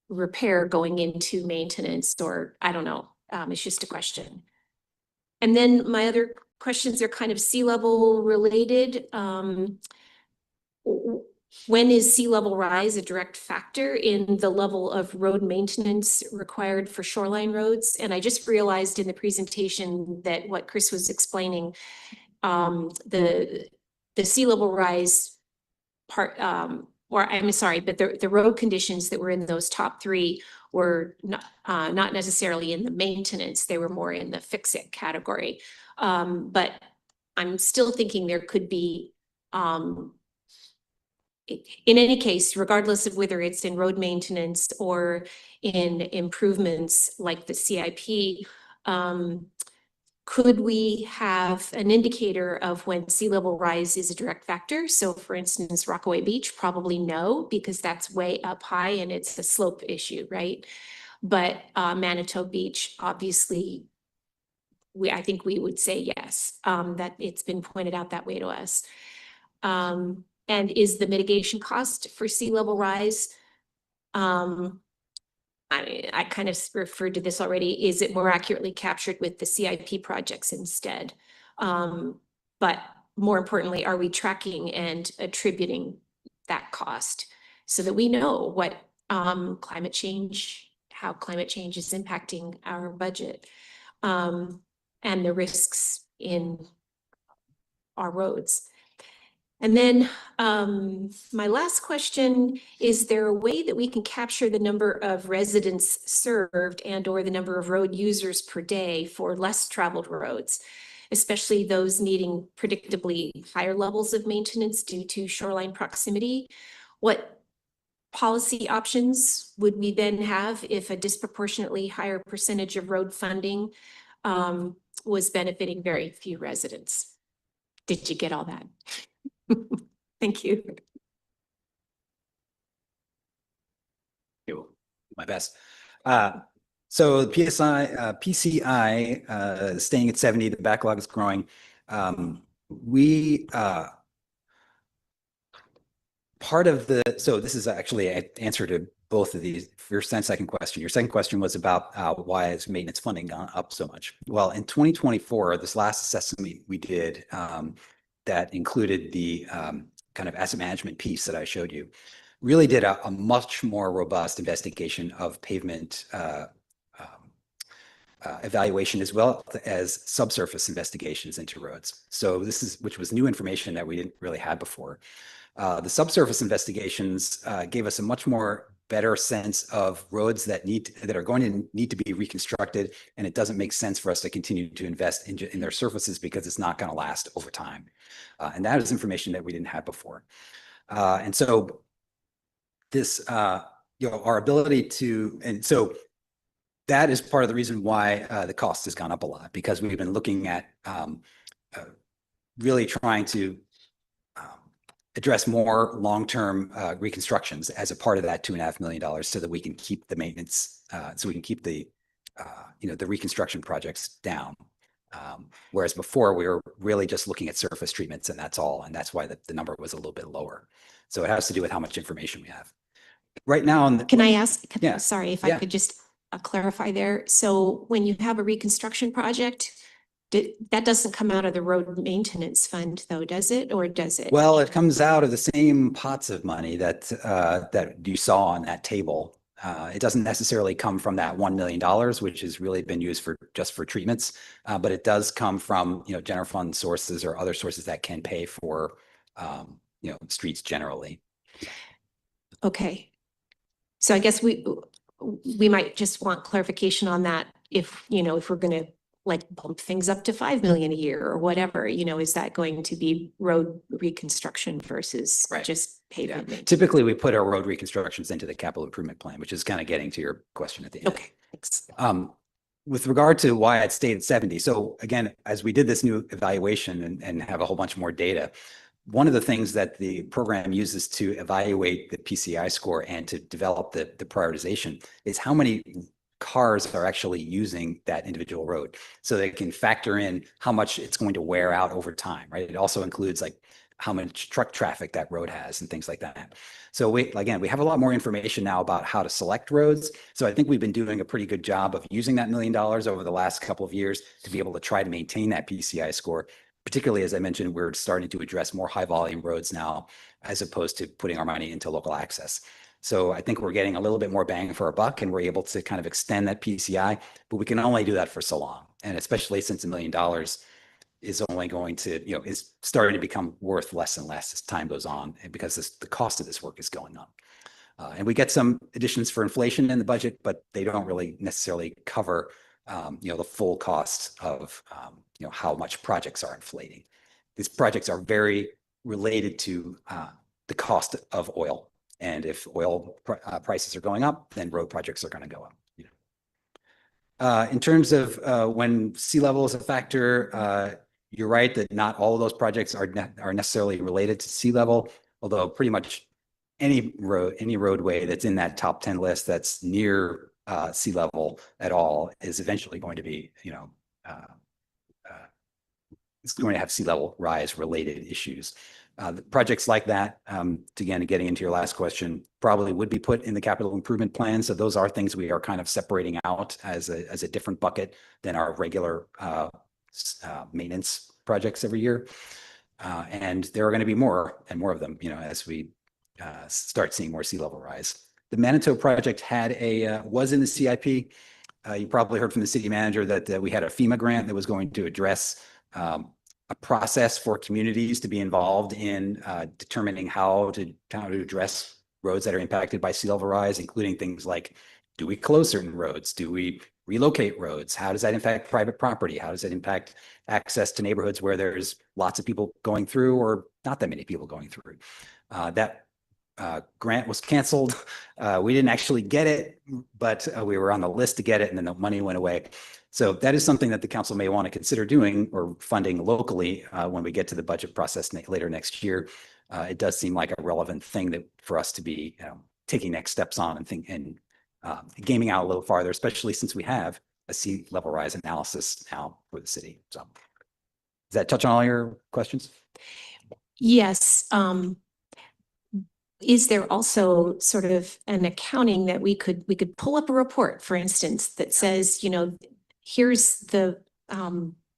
repair going into maintenance, or I don't know. It's just a question. And then my other questions are kind of sea level related. When is sea level rise a direct factor in the level of road maintenance required for shoreline roads? And I just realized in the presentation that what Chris was explaining, the sea level rise part, or I'm sorry, but the road conditions that were in those top 3 were not necessarily in the maintenance, they were more in the fix-it category. But I'm still thinking there could be, in any case, regardless of whether it's in road maintenance or in improvements like the CIP, could we have an indicator of when sea level rise is a direct factor? So for instance, Rockaway Beach, probably no, because that's way up high and it's a slope issue, right? But Manitou Beach, obviously, I think we would say yes, that it's been pointed out that way to us. And is the mitigation cost for sea level rise I kind of referred to this already. Is it more accurately captured with the CIP projects instead? But more importantly, are we tracking and attributing that cost so that we know what climate change, how climate change is impacting our budget, and the risks in our roads? And then my last question, is there a way that we can capture the number of residents served and or the number of road users per day for less traveled roads, especially those needing predictably higher levels of maintenance due to shoreline proximity? What policy options would we then have if a disproportionately higher percentage of road funding was benefiting very few residents? Did you get all that? Thank you. My best. So the PCI is staying at 70, the backlog is growing. Part of the, so this is actually an answer to both of these, first and second question. Your second question was about why has maintenance funding gone up so much? Well, in 2024, this last assessment we did that included the kind of asset management piece that I showed you, really did a much more robust investigation of pavement evaluation as well as subsurface investigations into roads. So this is, which was new information that we didn't really have before. The subsurface investigations gave us a much more better sense of roads that are going to need to be reconstructed, and it doesn't make sense for us to continue to invest in their surfaces because it's not going to last over time. And that is information that we didn't have before. And so this, our ability to, and so that is part of the reason why the cost has gone up a lot, because we've been looking at really trying to address more long-term reconstructions as a part of that $2.5 million, so that we can keep the maintenance, so we can keep the the reconstruction projects down. Whereas before we were really just looking at surface treatments and that's all, and that's why the number was a little bit lower. So it has to do with how much information we have right now. Can I ask? Yeah. Sorry, if I could just clarify there. So when you have a reconstruction project, that doesn't come out of the road maintenance fund though, does it? Or does it? Well, it comes out of the same pots of money that that you saw on that table. It doesn't necessarily come from that $1 million, which has really been used for just for treatments, but it does come from general fund sources or other sources that can pay for streets generally. Okay, so I guess we might just want clarification on that. If if we're going to like bump things up to 5 million a year or whatever, is that going to be road reconstruction versus just pavement? Yeah. Typically, we put our road reconstructions into the capital improvement plan, which is kind of getting to your question at the end. Okay, thanks. With regard to why it stayed at 70. So again, as we did this new evaluation and have a whole bunch more data, one of the things that the program uses to evaluate the PCI score and to develop the prioritization is how many cars are actually using that individual road, so they can factor in how much it's going to wear out over time, right? It also includes like how much truck traffic that road has and things like that. So we have a lot more information now about how to select roads. So I think we've been doing a pretty good job of using that $1 million over the last couple of years to be able to try to maintain that PCI score. Particularly, as I mentioned, we're starting to address more high volume roads now, as opposed to putting our money into local access. So I think we're getting a little bit more bang for our buck, and we're able to kind of extend that PCI, but we can only do that for so long. And especially since $1 million is only going to, is starting to become worth less and less as time goes on, and because the cost of this work is going up. And we get some additions for inflation in the budget, but they don't really necessarily cover, the full cost of, how much projects are inflating. These projects are very related to the cost of oil. And if oil prices are going up, then road projects are going to go up. In terms of when sea level is a factor, you're right that not all of those projects are necessarily related to sea level, although pretty much any roadway that's in that top 10 list that's near sea level at all is eventually going to be, it's going to have sea level rise related issues. Projects like that, again, getting into your last question, probably would be put in the capital improvement plan. So those are things we are kind of separating out as a different bucket than our regular maintenance projects every year. And there are going to be more and more of them, as we start seeing more sea level rise. The Manitou project was in the CIP. You probably heard from the city manager that we had a FEMA grant that was going to address a process for communities to be involved in determining how to address roads that are impacted by sea level rise, including things like, do we close certain roads? Do we relocate roads? How does that impact private property? How does it impact access to neighborhoods where there's lots of people going through or not that many people going through? That grant was canceled. We didn't actually get it, but we were on the list to get it, and then the money went away. So that is something that the council may want to consider doing or funding locally when we get to the budget process later next year. It does seem like a relevant thing for us to be taking next steps on and gaming out a little farther, especially since we have a sea level rise analysis now for the city. So does that touch on all your questions? Yes. Is there also sort of an accounting that we could pull up a report, for instance, that says, here's the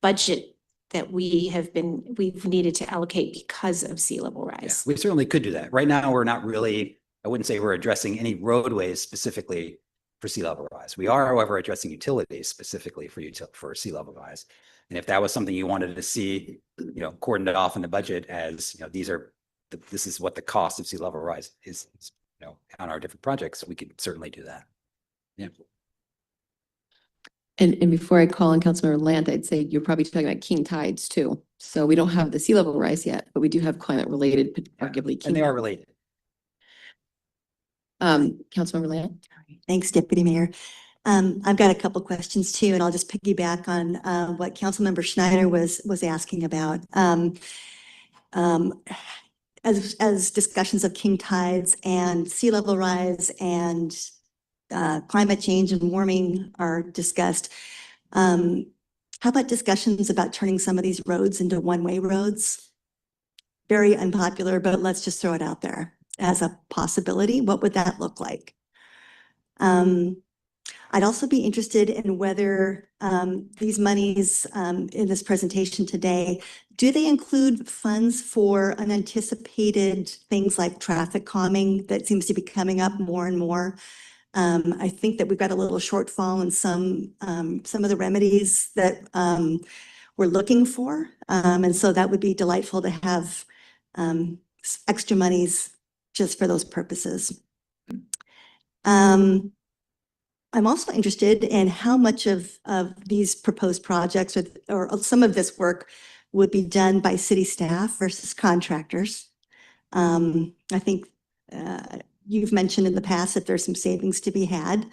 budget that we've needed to allocate because of sea level rise? Yeah, we certainly could do that. Right now, we're not really, I wouldn't say we're addressing any roadways specifically for sea level rise. We are, however, addressing utilities specifically for sea level rise. And if that was something you wanted to see, cordoned off in the budget as, this is what the cost of sea level rise is, on our different projects, we could certainly do that. Yeah. And before I call on Councilmember Land, I'd say you're probably talking about king tides too. So we don't have the sea level rise yet, but we do have climate related, arguably king. And they are related. Councilmember Land. Thanks, Deputy Mayor. I've got a couple questions too, and I'll just piggyback on what Councilmember Schneider was asking about. As discussions of king tides and sea level rise and climate change and warming are discussed, how about discussions about turning some of these roads into one-way roads? Very unpopular, but let's just throw it out there as a possibility. What would that look like? I'd also be interested in whether these monies in this presentation today, do they include funds for unanticipated things like traffic calming that seems to be coming up more and more? I think that we've got a little shortfall in some of the remedies that we're looking for. And so that would be delightful to have extra monies just for those purposes. I'm also interested in how much of these proposed projects or some of this work would be done by city staff versus contractors. I think you've mentioned in the past that there's some savings to be had.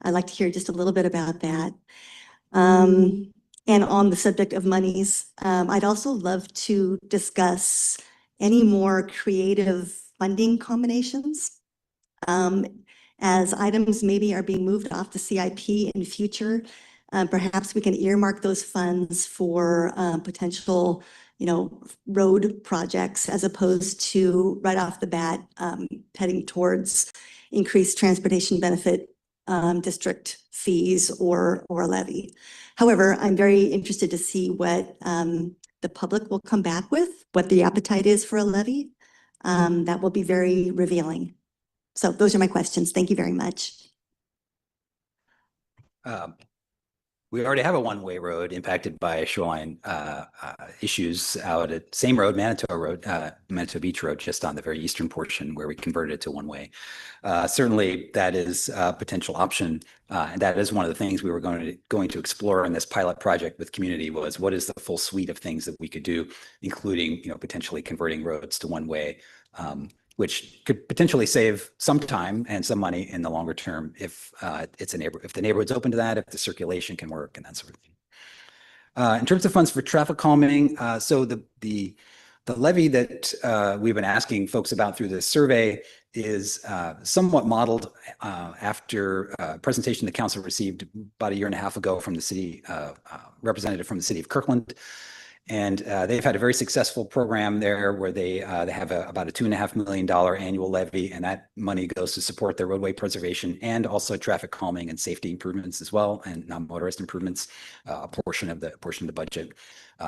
I'd like to hear just a little bit about that. And on the subject of monies, I'd also love to discuss any more creative funding combinations. As items maybe are being moved off the CIP in future, perhaps we can earmark those funds for potential, road projects as opposed to right off the bat heading towards increased transportation benefit district fees or levy. However, I'm very interested to see what the public will come back with, what the appetite is for a levy. That will be very revealing. So those are my questions. Thank you very much. We already have a one-way road impacted by shoreline issues out at same road, Manitou Beach Road, just on the very eastern portion where we converted it to one-way. Certainly, that is a potential option, and that is one of the things we were going to explore in this pilot project with community was what is the full suite of things that we could do, including potentially converting roads to one-way. Which could potentially save some time and some money in the longer term if if the neighborhood's open to that, if the circulation can work and that sort of thing. In terms of funds for traffic calming, so the levy that we've been asking folks about through this survey is somewhat modeled after a presentation the council received about a year and a half ago from the city representative from the city of Kirkland. And they've had a very successful program there where they have about a $2.5 million annual levy, and that money goes to support their roadway preservation and also traffic calming and safety improvements as well, and non-motorist improvements, a portion of the budget.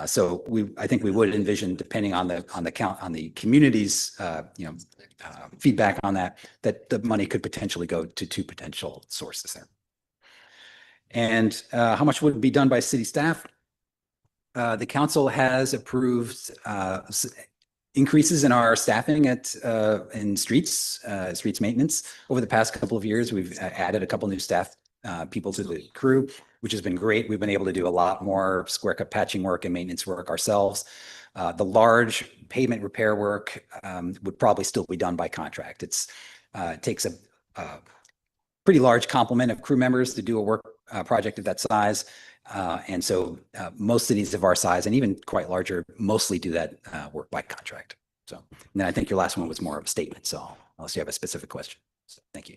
So I think we would envision, depending on the community's feedback on that the money could potentially go to two potential sources there. And how much would be done by city staff? The council has approved increases in our staffing in streets maintenance. Over the past couple of years, we've added a couple new staff people to the crew, which has been great. We've been able to do a lot more square cut patching work and maintenance work ourselves. The large pavement repair work would probably still be done by contract. It takes a pretty large complement of crew members to do a project of that size. And so most cities of our size, and even quite larger, mostly do that work by contract. So, and then I think your last one was more of a statement. So unless you have a specific question. So, thank you.